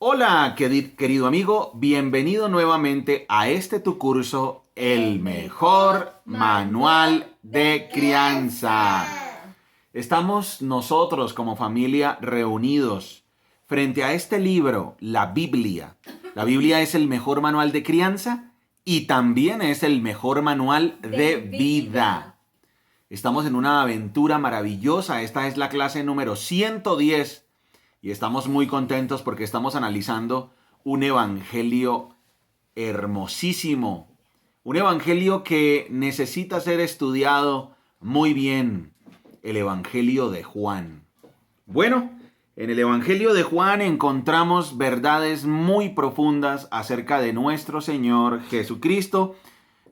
Hola, querido amigo, bienvenido nuevamente a este tu curso, El Mejor Manual de Crianza. Estamos nosotros como familia reunidos frente a este libro, la Biblia. La Biblia es el mejor manual de crianza y también es el mejor manual de vida. Estamos en una aventura maravillosa. Esta es la clase número 110. Y estamos muy contentos porque estamos analizando un evangelio hermosísimo. Un evangelio que necesita ser estudiado muy bien. El evangelio de Juan. Bueno, en el evangelio de Juan encontramos verdades muy profundas acerca de nuestro Señor Jesucristo.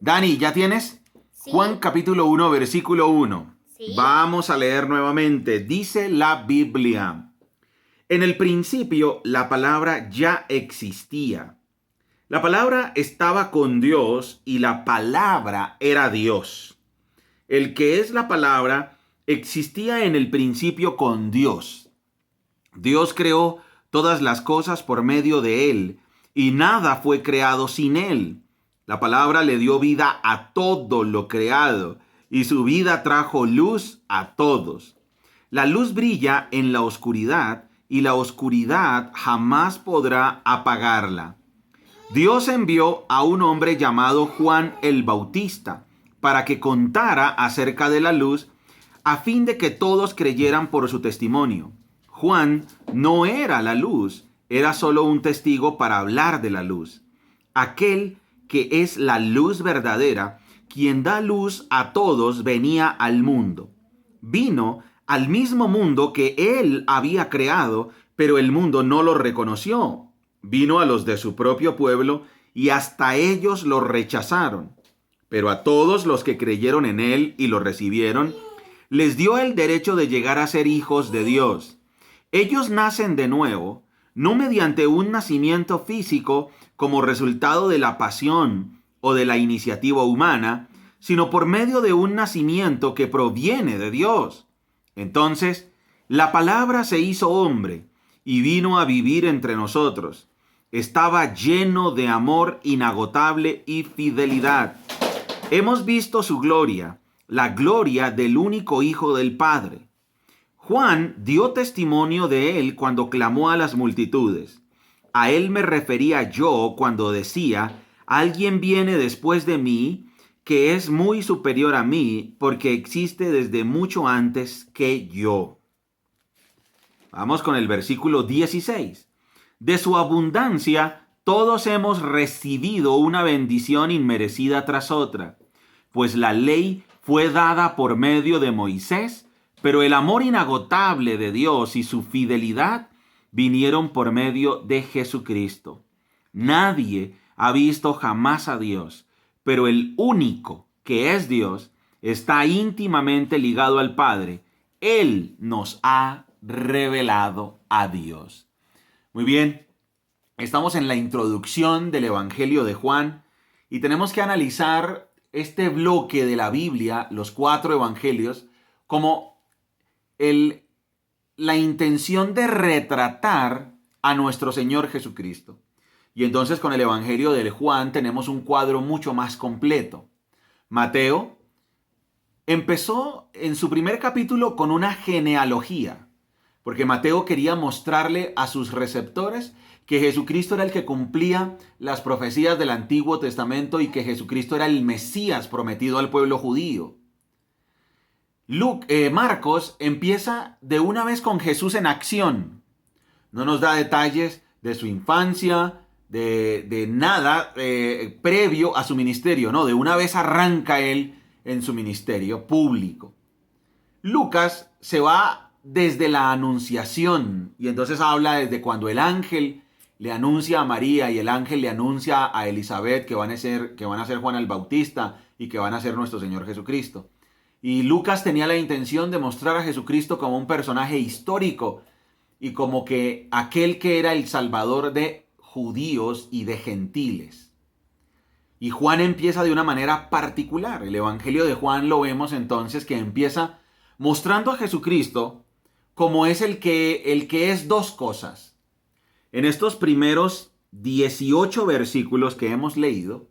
Dani, ¿ya tienes? Sí. Juan capítulo 1, versículo 1. Sí. Vamos a leer nuevamente. Dice la Biblia: en el principio, la palabra ya existía. La palabra estaba con Dios y la palabra era Dios. El que es la palabra existía en el principio con Dios. Dios creó todas las cosas por medio de él y nada fue creado sin él. La palabra le dio vida a todo lo creado y su vida trajo luz a todos. La luz brilla en la oscuridad y la oscuridad jamás podrá apagarla. Dios envió a un hombre llamado Juan el Bautista para que contara acerca de la luz a fin de que todos creyeran por su testimonio. Juan no era la luz, era solo un testigo para hablar de la luz. Aquel que es la luz verdadera, quien da luz a todos, venía al mundo. Vino al mismo mundo que él había creado, pero el mundo no lo reconoció. Vino a los de su propio pueblo y hasta ellos lo rechazaron. Pero a todos los que creyeron en él y lo recibieron, les dio el derecho de llegar a ser hijos de Dios. Ellos nacen de nuevo, no mediante un nacimiento físico como resultado de la pasión o de la iniciativa humana, sino por medio de un nacimiento que proviene de Dios. Entonces, la palabra se hizo hombre y vino a vivir entre nosotros. Estaba lleno de amor inagotable y fidelidad. Hemos visto su gloria, la gloria del único Hijo del Padre. Juan dio testimonio de él cuando clamó a las multitudes. A él me refería yo cuando decía: alguien viene después de mí que es muy superior a mí porque existe desde mucho antes que yo. Vamos con el versículo 16. De su abundancia todos hemos recibido una bendición inmerecida tras otra, pues la ley fue dada por medio de Moisés, pero el amor inagotable de Dios y su fidelidad vinieron por medio de Jesucristo. Nadie ha visto jamás a Dios, pero el único que es Dios está íntimamente ligado al Padre. Él nos ha revelado a Dios. Muy bien, estamos en la introducción del Evangelio de Juan y tenemos que analizar este bloque de la Biblia, los 4 evangelios, como la intención de retratar a nuestro Señor Jesucristo. Y entonces con el Evangelio de Juan tenemos un cuadro mucho más completo. Mateo empezó en su primer capítulo con una genealogía, porque Mateo quería mostrarle a sus receptores que Jesucristo era el que cumplía las profecías del Antiguo Testamento y que Jesucristo era el Mesías prometido al pueblo judío. Marcos empieza de una vez con Jesús en acción. No nos da detalles de su infancia, de nada previo a su ministerio. No, de una vez arranca él en su ministerio público. Lucas se va desde la anunciación y entonces habla desde cuando el ángel le anuncia a María y el ángel le anuncia a Elizabeth que van a ser Juan el Bautista y que van a ser nuestro Señor Jesucristo. Y Lucas tenía la intención de mostrar a Jesucristo como un personaje histórico y como que aquel que era el Salvador de judíos y de gentiles. Y Juan empieza de una manera particular. El Evangelio de Juan lo vemos entonces que empieza mostrando a Jesucristo como es el que es dos cosas. En estos primeros 18 versículos que hemos leído,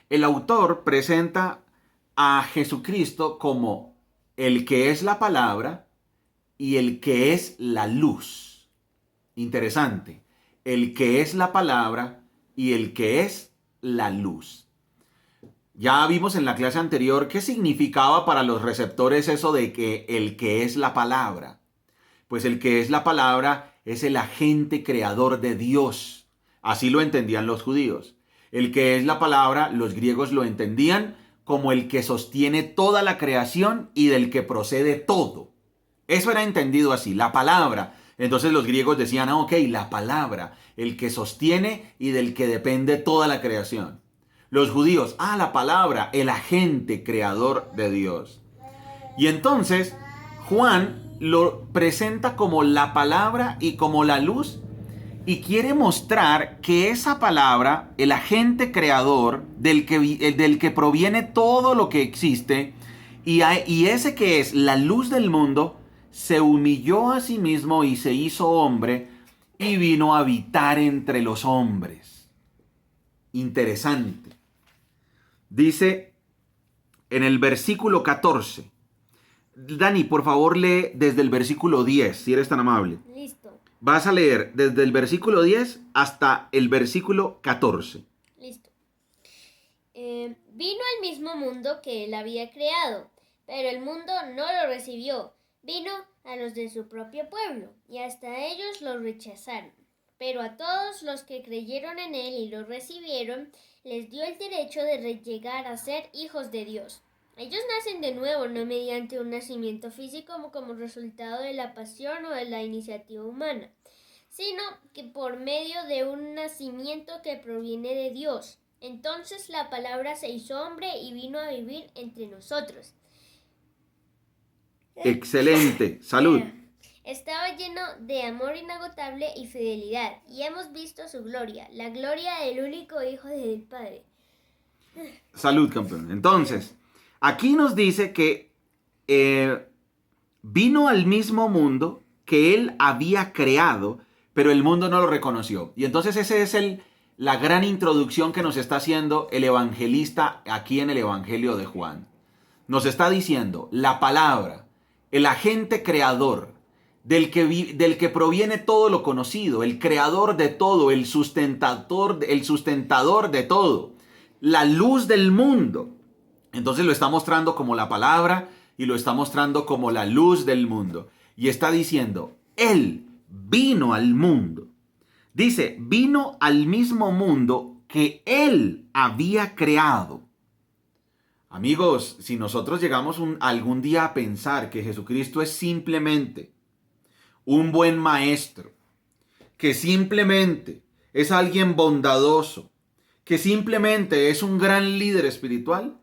el autor presenta a Jesucristo como el que es la palabra y el que es la luz. Interesante. El que es la palabra y el que es la luz. Ya vimos en la clase anterior qué significaba para los receptores eso de que el que es la palabra. Pues el que es la palabra es el agente creador de Dios. Así lo entendían los judíos. El que es la palabra, los griegos lo entendían como el que sostiene toda la creación y del que procede todo. Eso era entendido así, la palabra. Entonces los griegos decían, ok, la palabra, el que sostiene y del que depende toda la creación. Los judíos, la palabra, el agente creador de Dios. Y entonces Juan lo presenta como la palabra y como la luz y quiere mostrar que esa palabra, el agente creador del que proviene todo lo que existe y ese que es la luz del mundo, se humilló a sí mismo y se hizo hombre y vino a habitar entre los hombres. Interesante. Dice en el versículo 14. Dani, por favor, lee desde el versículo 10, si eres tan amable. Listo. Vas a leer desde el versículo 10 hasta el versículo 14. Listo. Vino al mismo mundo que él había creado, pero el mundo no lo recibió. Vino a los de su propio pueblo, y hasta ellos lo rechazaron. Pero a todos los que creyeron en él y lo recibieron, les dio el derecho de llegar a ser hijos de Dios. Ellos nacen de nuevo, no mediante un nacimiento físico como resultado de la pasión o de la iniciativa humana, sino que por medio de un nacimiento que proviene de Dios. Entonces la palabra se hizo hombre y vino a vivir entre nosotros. Excelente, salud. Estaba lleno de amor inagotable y fidelidad, y hemos visto su gloria, la gloria del único Hijo del Padre. Salud, campeón. Entonces, aquí nos dice que vino al mismo mundo que él había creado, pero el mundo no lo reconoció. Y entonces esa es la gran introducción que nos está haciendo el evangelista aquí en el Evangelio de Juan. Nos está diciendo la palabra, el agente creador, del que proviene todo lo conocido, el creador de todo, el sustentador de todo, la luz del mundo. Entonces lo está mostrando como la palabra y lo está mostrando como la luz del mundo. Y está diciendo, Él vino al mundo. Dice, vino al mismo mundo que Él había creado. Amigos, si nosotros llegamos algún día a pensar que Jesucristo es simplemente un buen maestro, que simplemente es alguien bondadoso, que simplemente es un gran líder espiritual,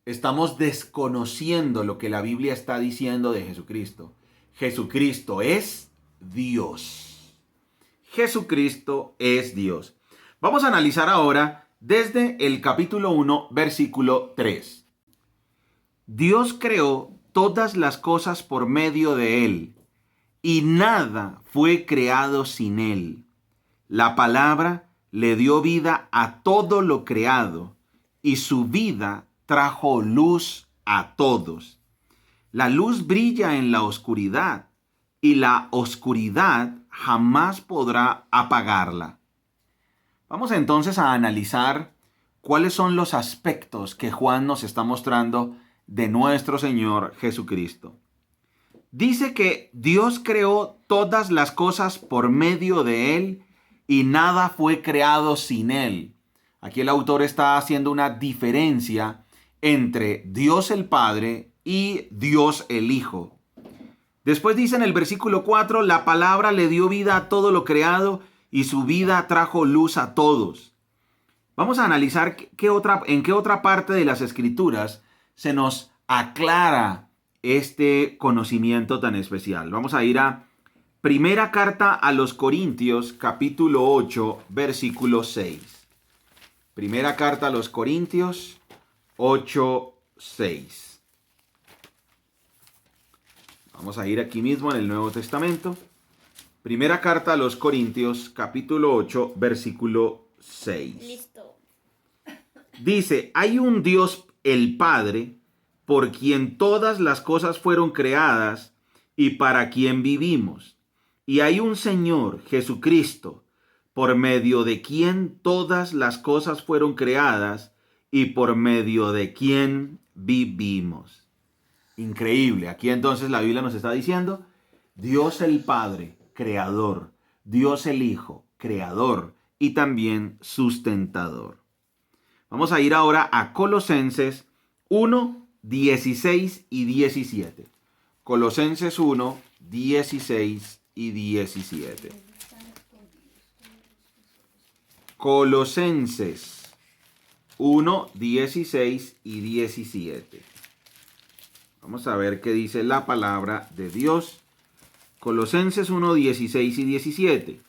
estamos desconociendo lo que la Biblia está diciendo de Jesucristo. Jesucristo es Dios. Jesucristo es Dios. Vamos a analizar ahora desde el capítulo 1, versículo 3. Dios creó todas las cosas por medio de Él, y nada fue creado sin Él. La palabra le dio vida a todo lo creado, y su vida trajo luz a todos. La luz brilla en la oscuridad, y la oscuridad jamás podrá apagarla. Vamos entonces a analizar cuáles son los aspectos que Juan nos está mostrando de nuestro Señor Jesucristo. Dice que Dios creó todas las cosas por medio de Él y nada fue creado sin Él. Aquí el autor está haciendo una diferencia entre Dios el Padre y Dios el Hijo. Después dice en el versículo 4, la palabra le dio vida a todo lo creado y su vida trajo luz a todos. Vamos a analizar en qué otra parte de las Escrituras se nos aclara este conocimiento tan especial. Vamos a ir a Primera Carta a los Corintios, capítulo 8, versículo 6. Primera Carta a los Corintios 8, 6. Vamos a ir aquí mismo en el Nuevo Testamento. Primera carta a los Corintios, capítulo 8, versículo 6. Listo. Dice, hay un Dios, el Padre, por quien todas las cosas fueron creadas y para quien vivimos. Y hay un Señor, Jesucristo, por medio de quien todas las cosas fueron creadas y por medio de quien vivimos. Increíble. Aquí entonces la Biblia nos está diciendo, Dios el Padre, creador, Dios el Hijo, creador y también sustentador. Vamos a ir ahora a Colosenses 1, 16 y 17. Colosenses 1, 16 y 17. Colosenses 1, 16 y 17. Vamos a ver qué dice la palabra de Dios. Colosenses 1, 16 y 17.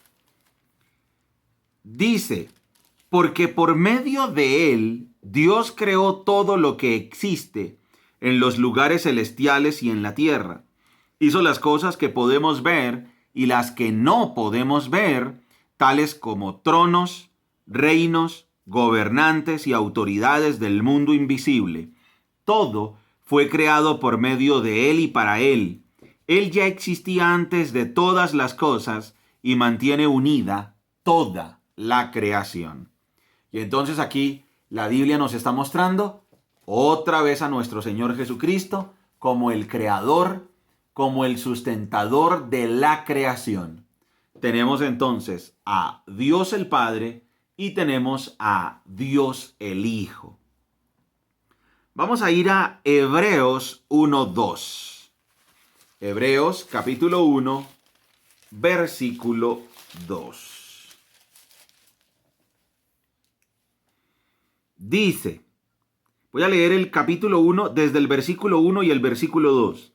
Dice, porque por medio de él Dios creó todo lo que existe en los lugares celestiales y en la tierra. Hizo las cosas que podemos ver y las que no podemos ver, tales como tronos, reinos, gobernantes y autoridades del mundo invisible. Todo fue creado por medio de él y para él. Él ya existía antes de todas las cosas y mantiene unida toda la creación. Y entonces aquí la Biblia nos está mostrando otra vez a nuestro Señor Jesucristo como el creador, como el sustentador de la creación. Tenemos entonces a Dios el Padre y tenemos a Dios el Hijo. Vamos a ir a Hebreos 1:2. Hebreos capítulo 1, versículo 2. Dice, voy a leer el capítulo 1 desde el versículo 1 y el versículo 2.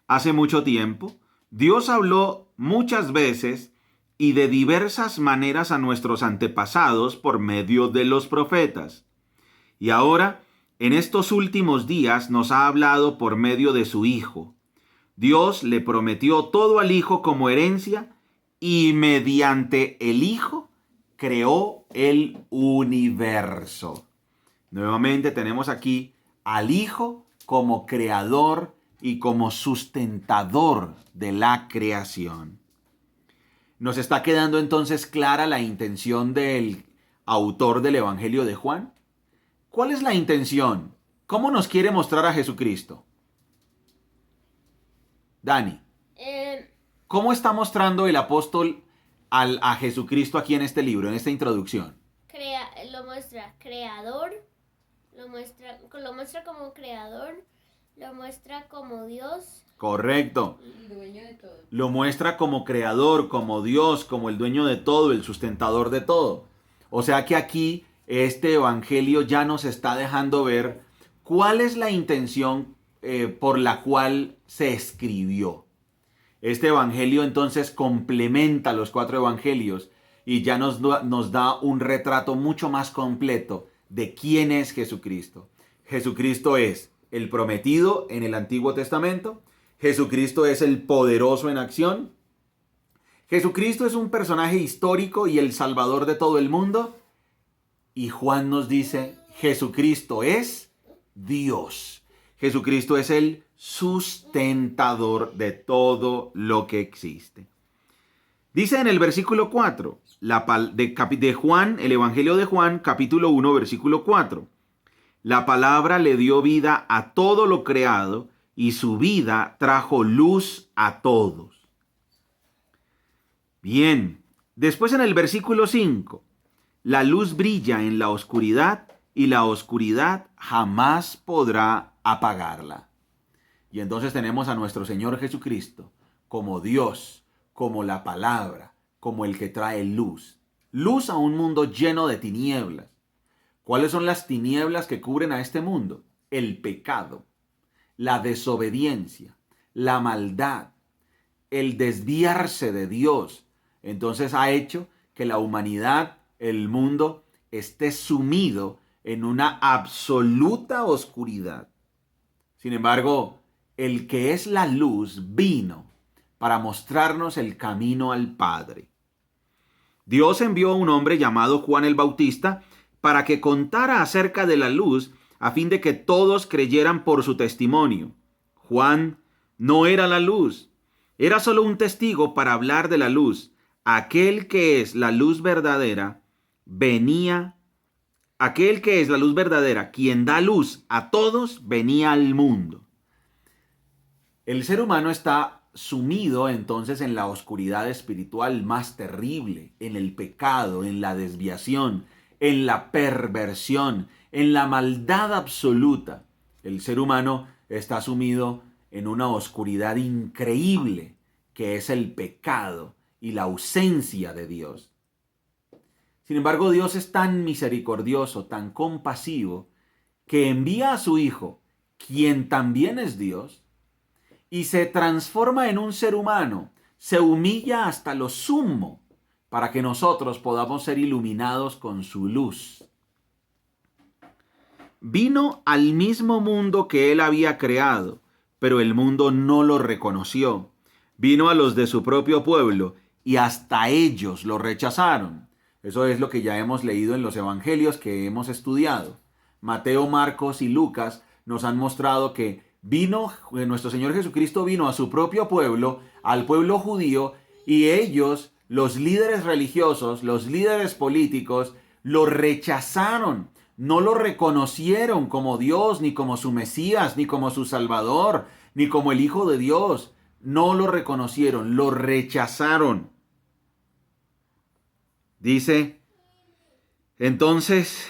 Hace mucho tiempo, Dios habló muchas veces y de diversas maneras a nuestros antepasados por medio de los profetas. Y ahora, en estos últimos días, nos ha hablado por medio de su Hijo. Dios le prometió todo al Hijo como herencia y mediante el Hijo creó el universo. Nuevamente tenemos aquí al Hijo como creador y como sustentador de la creación. ¿Nos está quedando entonces clara la intención del autor del Evangelio de Juan? ¿Cuál es la intención? ¿Cómo nos quiere mostrar a Jesucristo? Dani, ¿cómo está mostrando el apóstol a Jesucristo aquí en este libro, en esta introducción? Lo muestra creador, lo muestra como creador, lo muestra como Dios. Correcto. Y dueño de todo. Lo muestra como creador, como Dios, como el dueño de todo, el sustentador de todo. O sea que aquí este evangelio ya nos está dejando ver cuál es la intención por la cual se escribió. Este evangelio entonces complementa los 4 evangelios y ya nos da un retrato mucho más completo de quién es Jesucristo. Jesucristo es el prometido en el Antiguo Testamento. Jesucristo es el poderoso en acción. Jesucristo es un personaje histórico y el salvador de todo el mundo. Y Juan nos dice, Jesucristo es Dios. Jesucristo es el sustentador de todo lo que existe. Dice en el versículo 4 de Juan, el Evangelio de Juan, capítulo 1, versículo 4. La palabra le dio vida a todo lo creado y su vida trajo luz a todos. Bien, después en el versículo 5, la luz brilla en la oscuridad y la oscuridad jamás podrá apagarla. Y entonces tenemos a nuestro Señor Jesucristo como Dios, como la palabra, como el que trae luz. Luz a un mundo lleno de tinieblas. ¿Cuáles son las tinieblas que cubren a este mundo? El pecado, la desobediencia, la maldad, el desviarse de Dios. Entonces ha hecho que la humanidad, el mundo, esté sumido en una absoluta oscuridad. Sin embargo, el que es la luz vino para mostrarnos el camino al Padre. Dios envió a un hombre llamado Juan el Bautista para que contara acerca de la luz a fin de que todos creyeran por su testimonio. Juan no era la luz, era solo un testigo para hablar de la luz. Aquel que es la luz verdadera, quien da luz a todos, venía al mundo. El ser humano está sumido entonces en la oscuridad espiritual más terrible, en el pecado, en la desviación, en la perversión, en la maldad absoluta. El ser humano está sumido en una oscuridad increíble que es el pecado y la ausencia de Dios. Sin embargo, Dios es tan misericordioso, tan compasivo, que envía a su Hijo, quien también es Dios, y se transforma en un ser humano, se humilla hasta lo sumo para que nosotros podamos ser iluminados con su luz. Vino al mismo mundo que él había creado, pero el mundo no lo reconoció. Vino a los de su propio pueblo y hasta ellos lo rechazaron. Eso es lo que ya hemos leído en los evangelios que hemos estudiado. Mateo, Marcos y Lucas nos han mostrado que nuestro Señor Jesucristo vino a su propio pueblo, al pueblo judío, y ellos, los líderes religiosos, los líderes políticos, lo rechazaron. No lo reconocieron como Dios, ni como su Mesías, ni como su Salvador, ni como el Hijo de Dios. No lo reconocieron, lo rechazaron. Dice, entonces,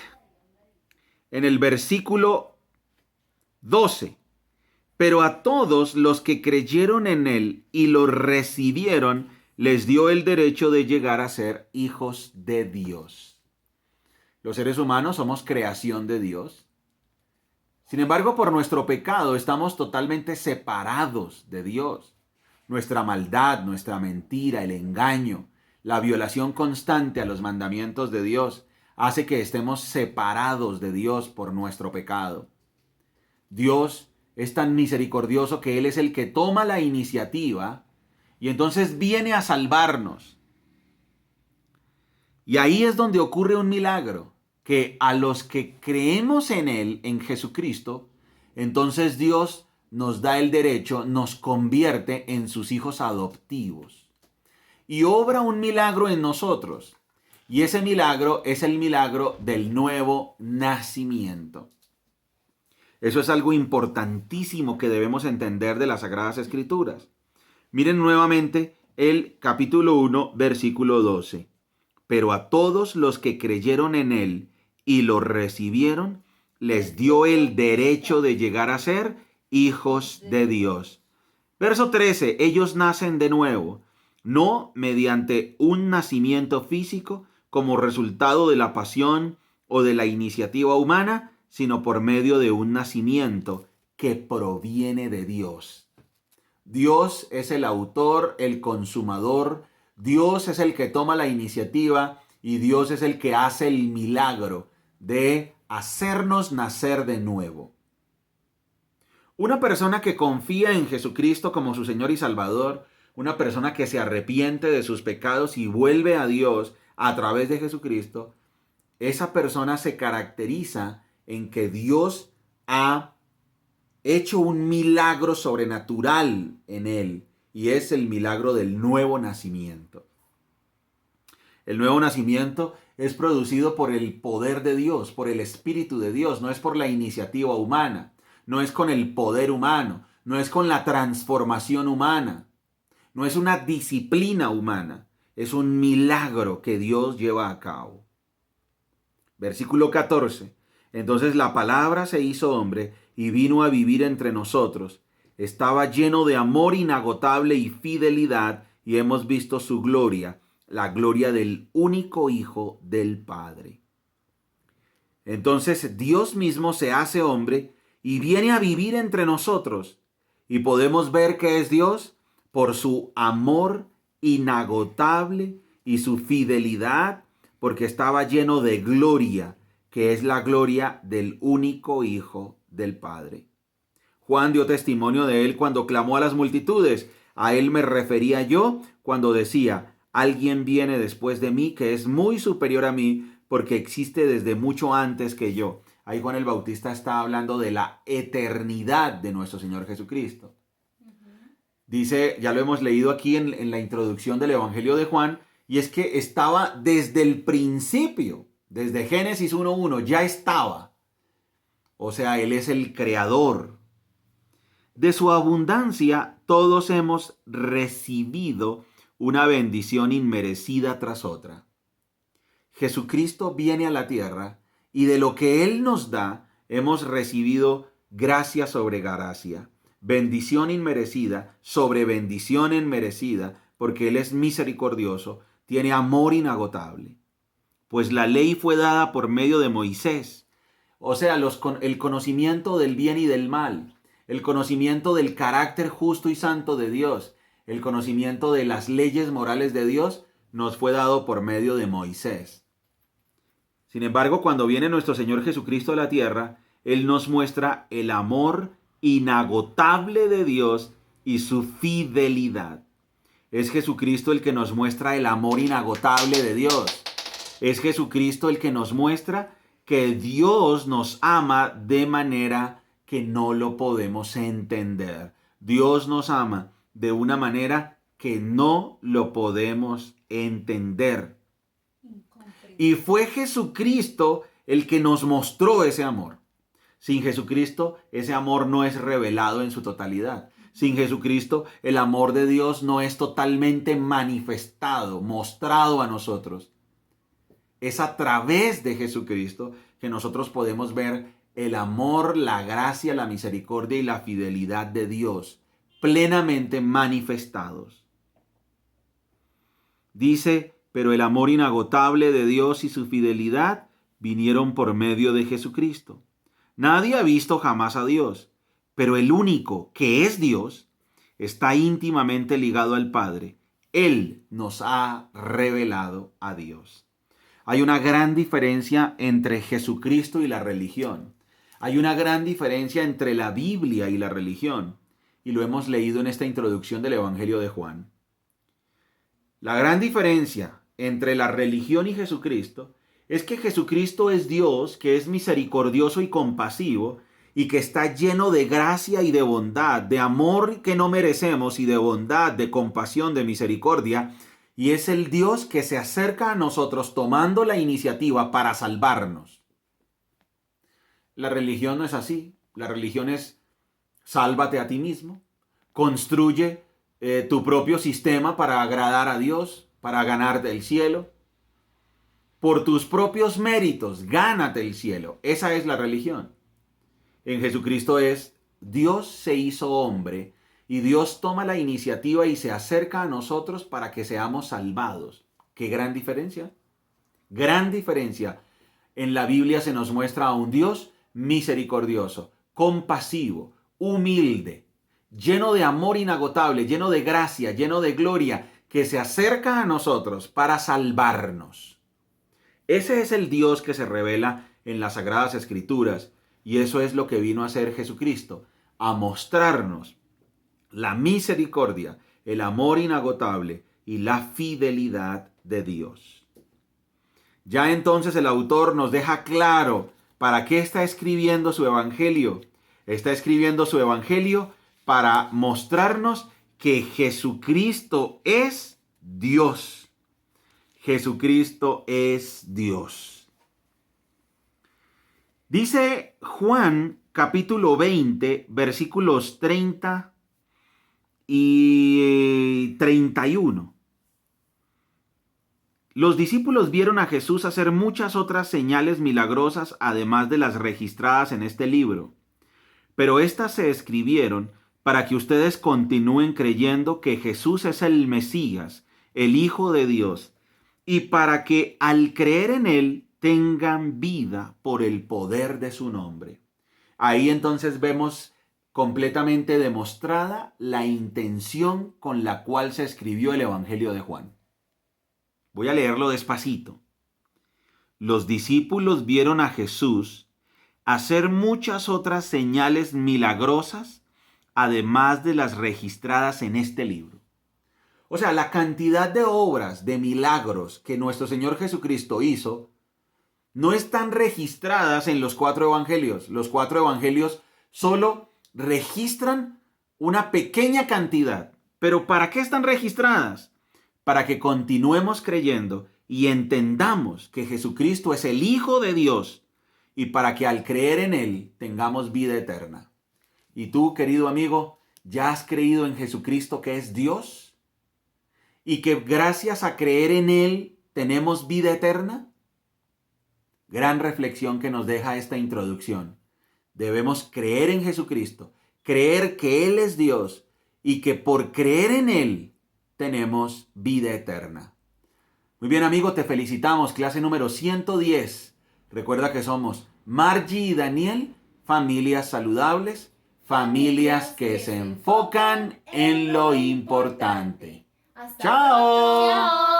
en el versículo 12, pero a todos los que creyeron en él y lo recibieron, les dio el derecho de llegar a ser hijos de Dios. Los seres humanos somos creación de Dios. Sin embargo, por nuestro pecado estamos totalmente separados de Dios. Nuestra maldad, nuestra mentira, el engaño, la violación constante a los mandamientos de Dios hace que estemos separados de Dios por nuestro pecado. Dios es tan misericordioso que Él es el que toma la iniciativa y entonces viene a salvarnos. Y ahí es donde ocurre un milagro, que a los que creemos en Él, en Jesucristo, entonces Dios nos da el derecho, nos convierte en sus hijos adoptivos. Y obra un milagro en nosotros. Y ese milagro es el milagro del nuevo nacimiento. Eso es algo importantísimo que debemos entender de las Sagradas Escrituras. Miren nuevamente el capítulo 1, versículo 12. Pero a todos los que creyeron en él y lo recibieron, les dio el derecho de llegar a ser hijos de Dios. Verso 13. Ellos nacen de nuevo, no mediante un nacimiento físico como resultado de la pasión o de la iniciativa humana, sino por medio de un nacimiento que proviene de Dios. Dios es el autor, el consumador. Dios es el que toma la iniciativa y Dios es el que hace el milagro de hacernos nacer de nuevo. Una persona que confía en Jesucristo como su Señor y Salvador, una persona que se arrepiente de sus pecados y vuelve a Dios a través de Jesucristo, esa persona se caracteriza en que Dios ha hecho un milagro sobrenatural en él, y es el milagro del nuevo nacimiento. El nuevo nacimiento es producido por el poder de Dios, por el Espíritu de Dios, no es por la iniciativa humana, no es con el poder humano, no es con la transformación humana, no es una disciplina humana, es un milagro que Dios lleva a cabo. Versículo 14. Entonces la palabra se hizo hombre y vino a vivir entre nosotros. Estaba lleno de amor inagotable y fidelidad, y hemos visto su gloria, la gloria del único Hijo del Padre. Entonces Dios mismo se hace hombre y viene a vivir entre nosotros. Y podemos ver que es Dios por su amor inagotable y su fidelidad, porque estaba lleno de gloria, que es la gloria del único Hijo del Padre. Juan dio testimonio de él cuando clamó a las multitudes: A él me refería yo cuando decía, alguien viene después de mí que es muy superior a mí porque existe desde mucho antes que yo. Ahí Juan el Bautista está hablando de la eternidad de nuestro Señor Jesucristo. Dice, ya lo hemos leído aquí en la introducción del Evangelio de Juan, y es que estaba desde el principio, desde Génesis 1:1, ya estaba. O sea, Él es el creador. De su abundancia todos hemos recibido una bendición inmerecida tras otra. Jesucristo viene a la tierra y de lo que Él nos da hemos recibido gracia sobre gracia, bendición inmerecida sobre bendición inmerecida, porque Él es misericordioso, tiene amor inagotable. Pues la ley fue dada por medio de Moisés, o sea, el conocimiento del bien y del mal, el conocimiento del carácter justo y santo de Dios, el conocimiento de las leyes morales de Dios, nos fue dado por medio de Moisés. Sin embargo, cuando viene nuestro Señor Jesucristo a la tierra, Él nos muestra el amor inagotable de Dios y su fidelidad. Es Jesucristo el que nos muestra el amor inagotable de Dios. Es Jesucristo el que nos muestra que Dios nos ama de manera que no lo podemos entender. Dios nos ama de una manera que no lo podemos entender. Y fue Jesucristo el que nos mostró ese amor. Sin Jesucristo, ese amor no es revelado en su totalidad. Sin Jesucristo, el amor de Dios no es totalmente manifestado, mostrado a nosotros. Es a través de Jesucristo que nosotros podemos ver el amor, la gracia, la misericordia y la fidelidad de Dios plenamente manifestados. Dice, pero el amor inagotable de Dios y su fidelidad vinieron por medio de Jesucristo. Nadie ha visto jamás a Dios, pero el único que es Dios está íntimamente ligado al Padre. Él nos ha revelado a Dios. Hay una gran diferencia entre Jesucristo y la religión. Hay una gran diferencia entre la Biblia y la religión. Y lo hemos leído en esta introducción del Evangelio de Juan. La gran diferencia entre la religión y Jesucristo es que Jesucristo es Dios, que es misericordioso y compasivo, y que está lleno de gracia y de bondad, de amor que no merecemos y de bondad, de compasión, de misericordia. Y es el Dios que se acerca a nosotros tomando la iniciativa para salvarnos. La religión no es así. La religión es sálvate a ti mismo. Construye tu propio sistema para agradar a Dios, para ganarte el cielo. Por tus propios méritos, gánate el cielo. Esa es la religión. En Jesucristo es Dios se hizo hombre y Dios toma la iniciativa y se acerca a nosotros para que seamos salvados. ¡Qué gran diferencia! Gran diferencia. En la Biblia se nos muestra a un Dios misericordioso, compasivo, humilde, lleno de amor inagotable, lleno de gracia, lleno de gloria, que se acerca a nosotros para salvarnos. Ese es el Dios que se revela en las Sagradas Escrituras, y eso es lo que vino a hacer Jesucristo, a mostrarnos la misericordia, el amor inagotable y la fidelidad de Dios. Ya entonces el autor nos deja claro para qué está escribiendo su evangelio. Está escribiendo su evangelio para mostrarnos que Jesucristo es Dios. Jesucristo es Dios. Dice Juan capítulo 20, versículos 30 y 31. Los discípulos vieron a Jesús hacer muchas otras señales milagrosas además de las registradas en este libro. Pero estas se escribieron para que ustedes continúen creyendo que Jesús es el Mesías, el Hijo de Dios, y para que al creer en Él tengan vida por el poder de su nombre. Ahí entonces vemos completamente demostrada la intención con la cual se escribió el Evangelio de Juan. Voy a leerlo despacito. Los discípulos vieron a Jesús hacer muchas otras señales milagrosas, además de las registradas en este libro. O sea, la cantidad de obras, de milagros que nuestro Señor Jesucristo hizo, no están registradas en los 4 evangelios. Los 4 evangelios solo registran una pequeña cantidad. ¿Pero para qué están registradas? Para que continuemos creyendo y entendamos que Jesucristo es el Hijo de Dios y para que al creer en Él tengamos vida eterna. ¿Y tú, querido amigo, ya has creído en Jesucristo que es Dios? ¿Y que gracias a creer en Él tenemos vida eterna? Gran reflexión que nos deja esta introducción. Debemos creer en Jesucristo, creer que Él es Dios y que por creer en Él tenemos vida eterna. Muy bien, amigo, te felicitamos. Clase número 110. Recuerda que somos Margie y Daniel, familias saludables, familias que se enfocan en lo importante. ¡Chao! ¡Chao!